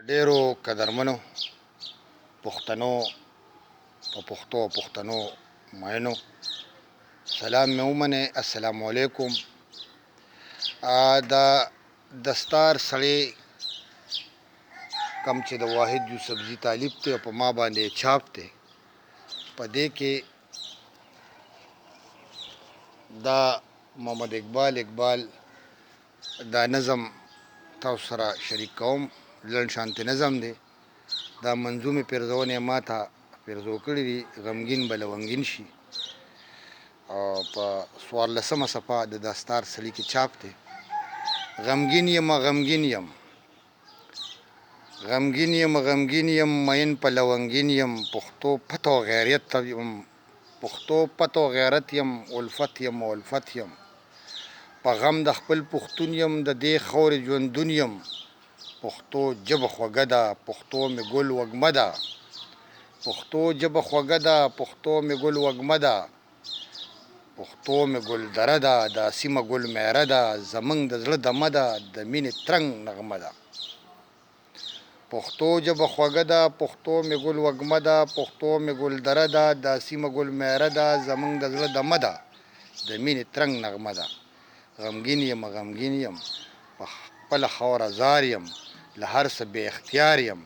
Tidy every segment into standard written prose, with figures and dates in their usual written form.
ډیرو قدرمنو پښتنو په پښتو او پښتنو ماینو سلام مې ومنئ. السلام علیکم. دا دستار سړی کم چې د واحد یوسفزي طالب دی او په ما باندې چاپ دی، په دې کې دا محمد اقبال دا نظم تاسو سره شریک کوم. لنډ شانتې نظم دی. دا منظومې پیرزونې ما ته پیرزو کړي دي، غمګین به لونګین شي، او په 14مه صفحه د دستار سړي کې چاپ دی. غمګین یم غمګین یم مین په لونګین یم، پښتو پت او غیرت یم، پښتو پت او غیرت یم، الفت یم او الفت یم، په غم د خپل پښتون یم، د دې خاورې ژوندون یم. پښتو ژبه خوږه ده، پښتو مې ګل وږمه ده، پښتو ژبه خوږه ده، پښتو مې ګل وږمه ده، پښتو مې ګل دره ده، دا سیمه ګل میره ده، زمونږ د زړه دمه ده، د مینې ترنګ نغمه ده. پښتو ژبه خوږه ده، پښتو مې ګل وږمه ده، پښتو مې ګل دره ده، دا سیمه ګل میره ده، زمونږ د زړه دمه ده، د مینې ترنګ نغمه ده. غمګین یم په خپله خاوره زار یم، له هر څه بې اختیار یم.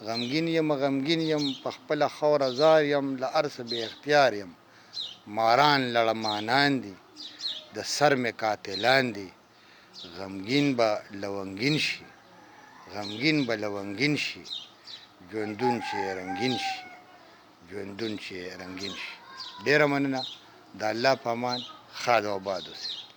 غمګین یم په خپله خاوره زار یم، له هر څه بې اختیار یم. ماران لړمانان دي، د سر مې قاتلان دي، غمګین به لونګین شي، ژوندون چې رنګین شي. ډیره مننه. د الله په امان. ښاد او آباد اوسئ.